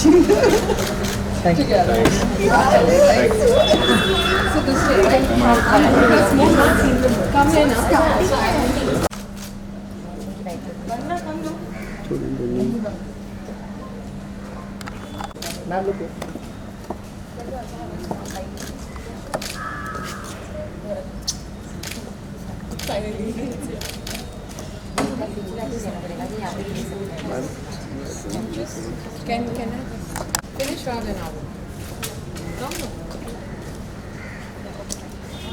Thank you. together. Thanks. Thanks. So this way, come here now. Ma'am, look here. Can I finish around an hour?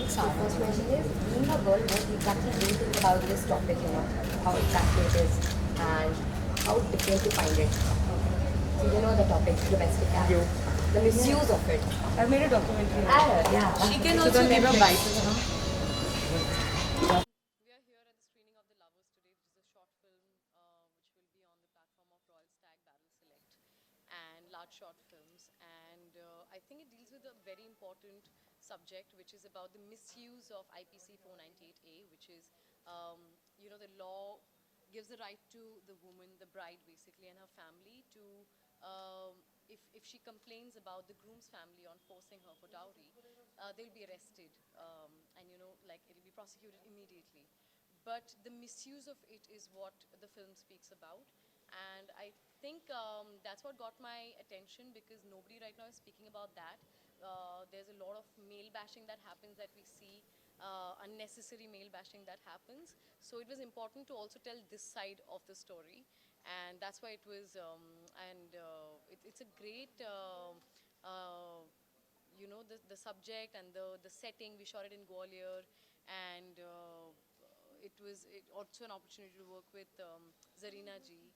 So first question is, being a girl, what exactly do you think about this topic, how exactly it is and how different you find it? So you know the topic, domestic abuse, the misuse of it. I've made a documentary. Yeah. She can also never bite. We are here at the screening of The Lovers today, which is a short film which will be on the platform of Royal Stag Barrel Select and large short films. And I think it deals with a very important subject, which is about the misuse of IPC 498A, which is, the law gives the right to the woman, the bride basically, and her family to, if she complains about the groom's family on forcing her for dowry, they'll be arrested and it'll be prosecuted immediately. But the misuse of it is what the film speaks about, and I think that's what got my attention, because nobody right now is speaking about that. There's a lot of male bashing that happens, that we see unnecessary male bashing that happens. So it was important to also tell this side of the story, and that's why it was it's a great the subject and the setting. We shot it in Gwalior, and it was also an opportunity to work with Zarina ji.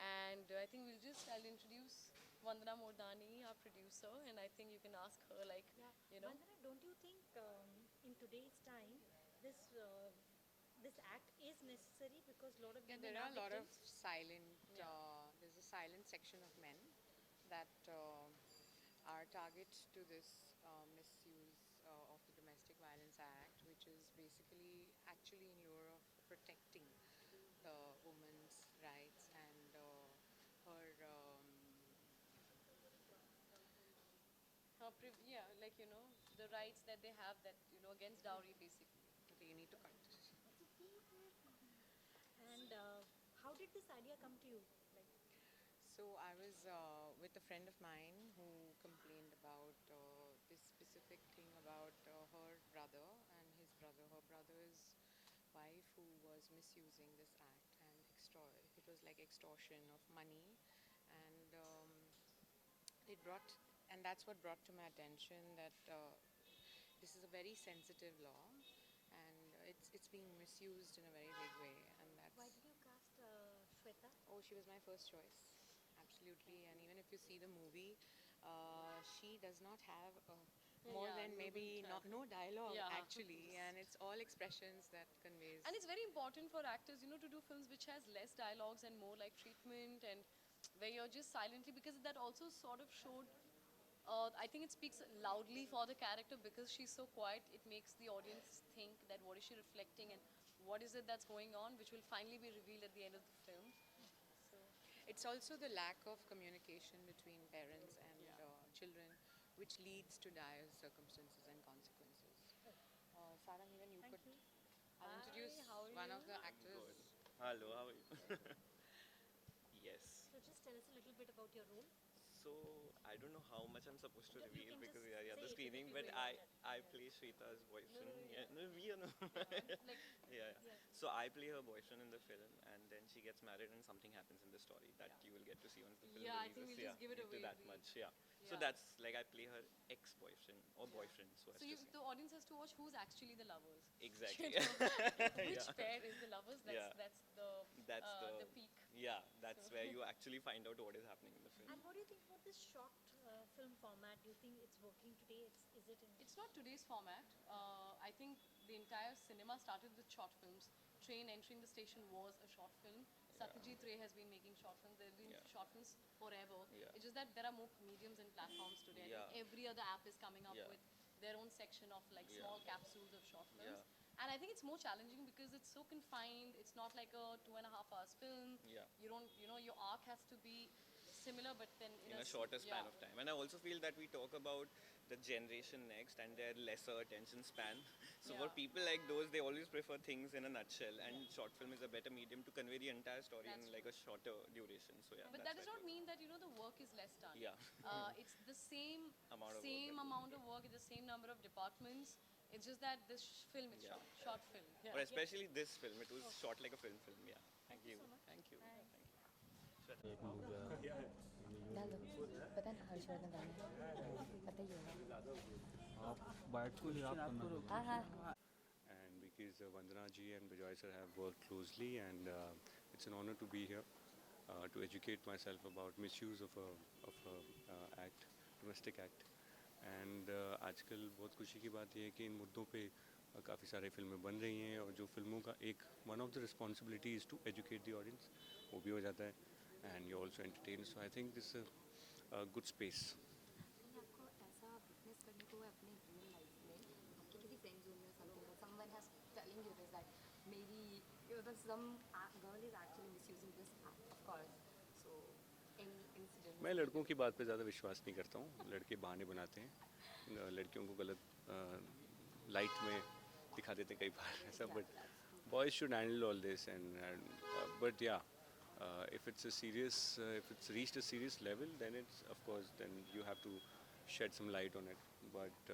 And I'll introduce Vandana Mordani, our producer, and I think you can ask her, Vandana, don't you think in today's time this act is necessary, because a lot of Yeah, women there are a lot of victims? silent, there's a silent section of men that are target to this misuse of the Domestic Violence Act, which is basically actually in lieu of protecting the woman's rights and her the rights that they have, that against dowry basically. okay, you need to cut. And how did this idea come to you? Like, So I was with a friend of mine who complained about this specific thing about her brother and his brother, her brother's wife, who was misusing this act, and it was like extortion of money, and it brought, and that's what brought to my attention that this is a very sensitive law, and it's being misused in a very big way, and why that's. did you cast Shweta? Oh, she was my first choice. Absolutely. And even if you see the movie, she does not have more Yeah, than you maybe will try. no dialogue Yeah. actually, and it's all expressions that conveys. And it's very important for actors, to do films which has less dialogues and more like treatment, and where you're just silently, because that also sort of showed. I think it speaks loudly for the character, because she's so quiet. It makes the audience think that what is she reflecting, and what is it that's going on, which will finally be revealed at the end of the film. So It's also the lack of communication between parents and children, which leads to dire circumstances and consequences. Sarah, even you Thank could. you. I'll introduce how are one of you? the actors. Hello, how are you? Yes. So just tell us a little bit about your role. So I don't know how much I'm supposed to You reveal, can because just the say it screening, if but you I play Shweta's boyfriend. Yeah, no, we are no. like Yeah. Yeah. So I play her boyfriend in the film, and then she gets married, and something happens in the story that you will get to see once the film Yeah, I releases. think we'll just give it away. That much. Yeah. So Yeah. that's like I play her ex-boyfriend or boyfriend. So as So to say. the audience has to watch who's actually the lovers. Exactly. Which Yeah. pair is the lovers? Yeah. That's That's the peak. yeah. That's So- where you actually find out what is happening in the film. And what do you think about this short film format? Do you think it's working today? Is it in? It's not today's format. I think the entire cinema started with short films. Train entering the station was a short film. Satyajit Ray has been making short films. There have been Yeah. short films forever. Yeah. It's just that there are more mediums and platforms today. I Yeah. think every other app is coming up Yeah. with their own section of like Yeah. small capsules of short films. Yeah. And I think it's more challenging because it's so confined. It's not like a 2.5 hours film. Yeah. You don't, your arc has to be similar, but then in a shorter span of time. And I also feel that we talk about the generation next and their lesser attention span. So for Yeah. people like those, they always prefer things in a nutshell, and short film is a better medium to convey the entire story That's in like a shorter duration. So yeah, But that's that does why it not works. mean that the work is less done. Yeah. It's the same Amount of work same that amount of work in the same number of departments. It's just that this film is Yeah. short film. Yeah. But especially this film, it was shot like a film. Yeah. Thank you you. so much. Thank you. Thanks. Thank you. डाल दो पता है ना हर्षवर्धन गाना पता ही होगा आप bite को ही आप करना चाहिए हाँ हाँ And because Vandana ji and Bijoy sir have worked closely, and it's an honor to be here to educate myself about misuse of a act, domestic act. And आजकल बहुत खुशी की बात यह है कि इन मुद्दों पे काफ़ी सारे फिल्में बन रही हैं, और जो फिल्मों का एक one of the responsibility is to educate the audience, वो भी हो जाता है, and you also entertain. So I think this good space. नहीं आपको ऐसा विटनेस करने को है अपने रियल लाइफ में आपके किसी फ्रेंड जोन में something someone has telling you this that मेरी some girl is actually misusing this of course so any incident मैं लड़कों की बात पे ज़्यादा विश्वास नहीं करता हूँ. लड़के बहाने बनाते हैं, लड़कियों को गलत लाइट में दिखा देते हैं कई बार ऐसा. But boys should handle all this, and but या if it's a serious if it's reached a serious level, then it's of course then you have to shed some light on it. But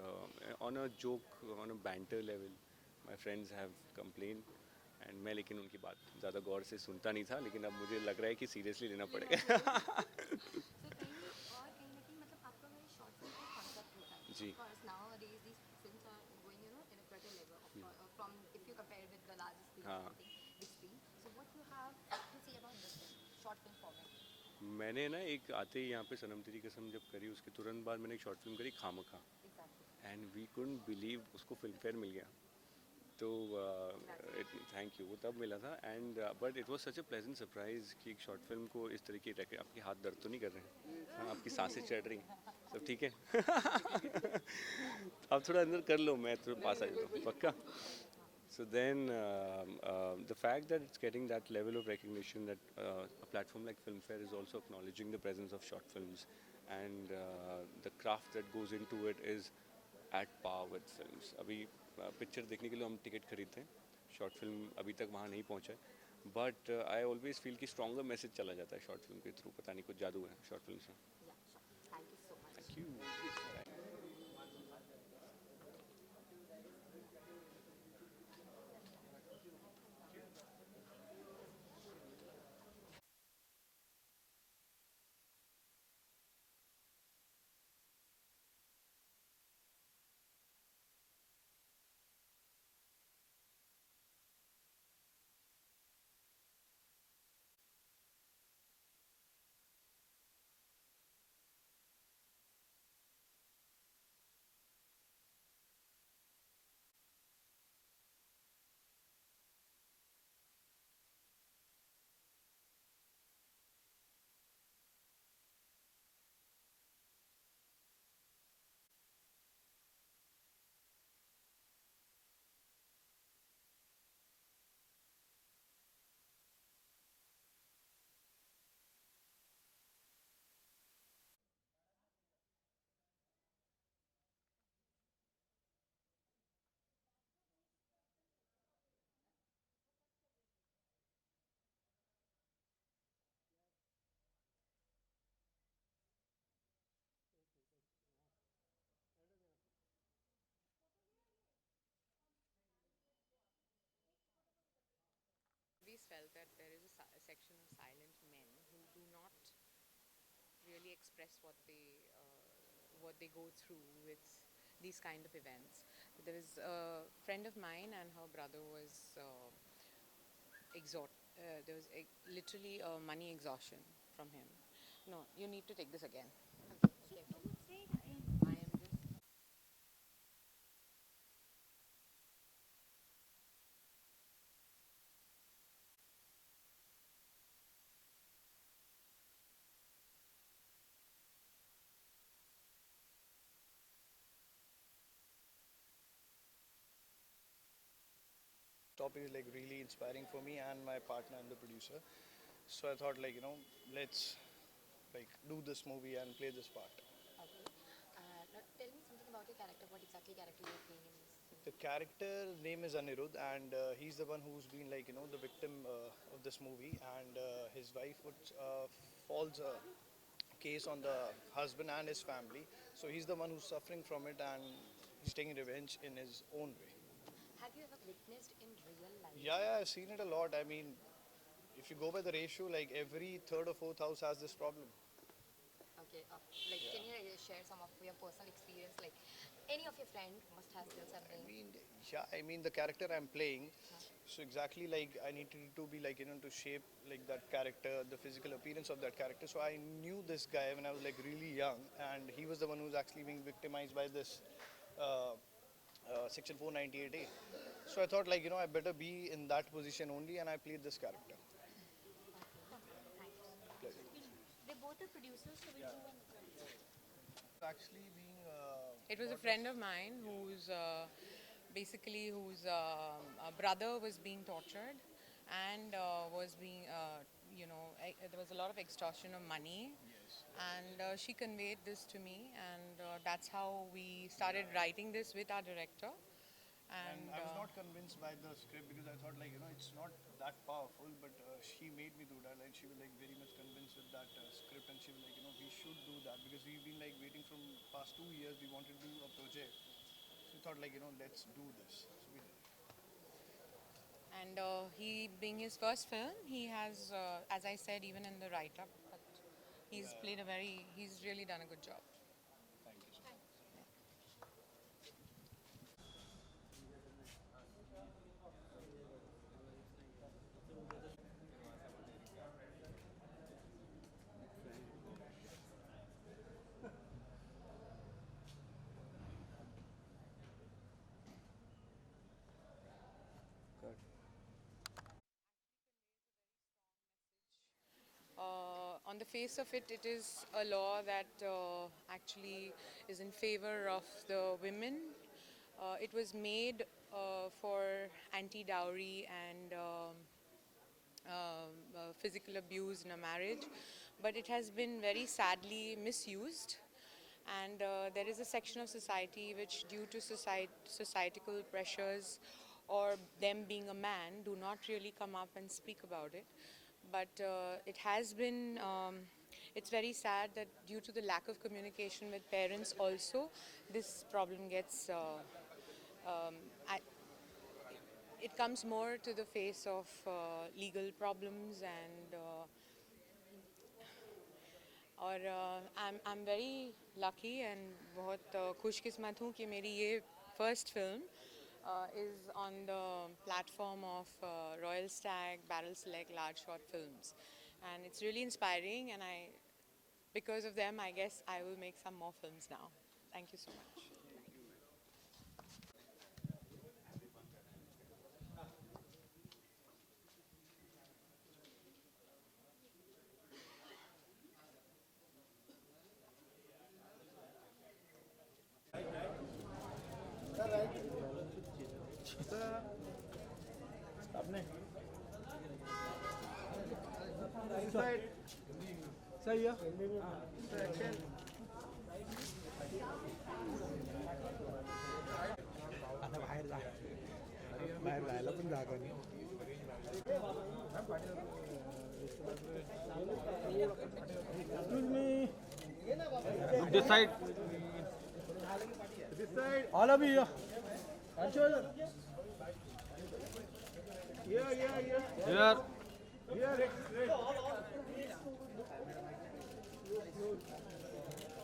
on a joke, on a banter level, my friends have complained, and मैं लेकिन उनकी बात ज़्यादा गौर से सुनता नहीं था, लेकिन अब मुझे लग रहा है कि सीरियसली लेना पड़ेगा. तो कहीं और कहीं ना कहीं मतलब आपका वही शॉर्ट फिल्म का कॉन्सेप्ट होता है जी. of course nowadays these films are going in a better level from if you compare with the larger screen हाँ. or something big screen. So what you have to say about this film short film format? मैंने ना एक आते ही यहाँ पे सनम तेरी कसम जब करी, उसके तुरंत बाद मैंने एक शॉर्ट फिल्म करी खामखा, Exactly. And we couldn't believe उसको फिल्म फेयर मिल गया. तो थैंक यू, वो तब मिला था. And but it was such a pleasant surprise कि एक शॉर्ट फिल्म को इस तरीके आपके हाथ दर्द तो नहीं कर रहे हैं, हाँ, आपकी सांसें चढ़ रही, सब ठीक है. आप थोड़ा अंदर कर लो, मैं थोड़ा पास आ जाता हूँ पक्का. So then the fact that it's getting that level of recognition, that a platform like Filmfare is also acknowledging the presence of short films, and the craft that goes into it is at par with films. अभी picture देखने के लिए हम ticket खरीदते हैं, short film अभी तक वहाँ नहीं पहुँचा है. बट आई ऑलवेज फील कि स्ट्रॉन्गर मैसेज चला जाता है शॉर्ट फिल्म के थ्रू. पता नहीं कुछ जादू है शॉर्ट फिल्म से. Yeah, sure. Thank you so much. Thank you. Always felt that there is a section of silent men who do not really express what they go through with these kind of events. There is a friend of mine, and her brother was there was literally a money exhaustion from him. No, you need to take this again. Okay. Don't say it again. I am just. Topic is like really inspiring for me and my partner and the producer. So I thought like let's like do this movie and play this part. Okay. Now tell me something about your character. What exactly character you're playing in this film? The character name is Anirudh, and he's the one who's been like the victim of this movie, and his wife would falls a case on the husband and his family. So he's the one who's suffering from it, and he's taking revenge in his own way. Have you ever witnessed in real life? Yeah, I've seen it a lot. I mean, if you go by the ratio, like every third or fourth house has this problem. Okay. Like, can you share some of your personal experience? Like, any of your friend must have done something. I mean the character I'm playing. So exactly like I needed to be like to shape like that character, the physical appearance of that character. So I knew this guy when I was like really young, and he was the one who's actually being victimized by this Section 498A. So I thought like I better be in that position only, and I played this character. Pleasure. They both are producers, so we do one. Actually being. It was a friend of mine whose whose brother was being tortured and was being, there was a lot of extortion of money. And she conveyed this to me, and that's how we started writing this with our director. And I was not convinced by the script because I thought like it's not that powerful, but she made me do that. Like she was like very much convinced with that script, and she was like we should do that because we've been like waiting from past 2 years. We wanted to do a project, so we thought like let's do this. So we did. And he, being his first film, he has, as I said, even in the write-up, but he's he's really done a good job. Thank you so much. On the face of it, it is a law that actually is in favor of the women. It was made for anti-dowry and physical abuse in a marriage, but it has been very sadly misused. And there is a section of society which, due to societal pressures or them being a man, do not really come up and speak about it. But it has been, it's very sad that due to the lack of communication with parents also, this problem gets, it comes more to the face of legal problems and और I'm very lucky and बहुत खुशकिस्मत हूँ कि मेरी ये first film is on the platform of Royal Stag, Barrel Select, Large Short Films, and it's really inspiring, and because of them, I guess I will make some more films now. Thank you so much. सही है आता बाहेर जायला पण जागा नाही This side. All of you. Here.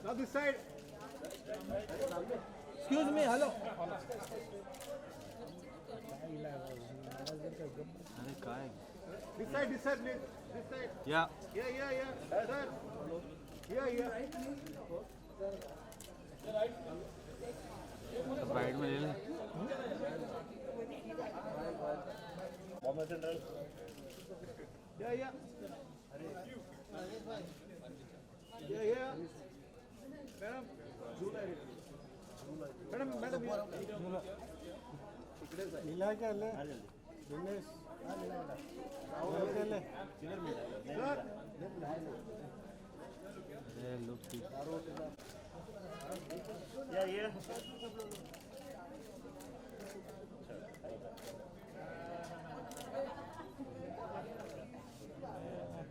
Now this side. Excuse me, hello. This side, please. This side. Yeah. Sir. Here. Right में ले लें. Bombay Central. Yeah. Madam. नीला क्या ले? दिनेश. नीला क्या ले?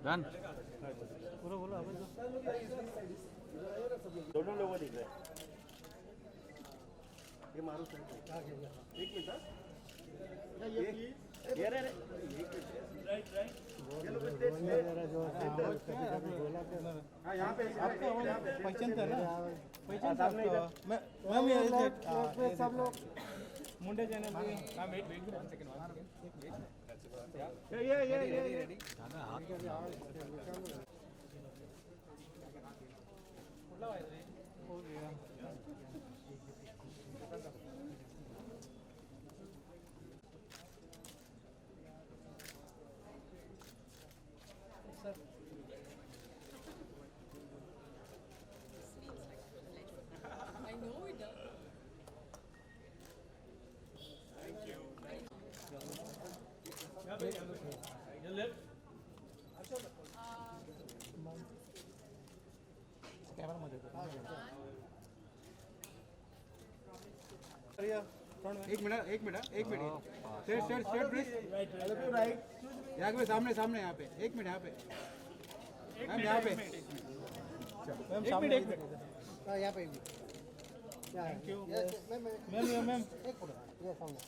डन दोनों लोगों दिख रहे हैं ये मारो सर एक मिनट ये रे राइट ये लोग हाँ यहाँ पे आपको पहचानते ना सामने इधर मैम ये सब लोग मुंडे चैनल पे हाँ वेट 1 सेकंड ये हो गया I know it does. Camera मध्ये एक मिनट स्ट्रेट प्लीज राइट यहाँ पे सामने यहाँ पे 1 मिनट यहाँ पे मैम यहाँ पे एक मिनट हाँ यहाँ पे थैंक यू मैम एक फोटो ये सामने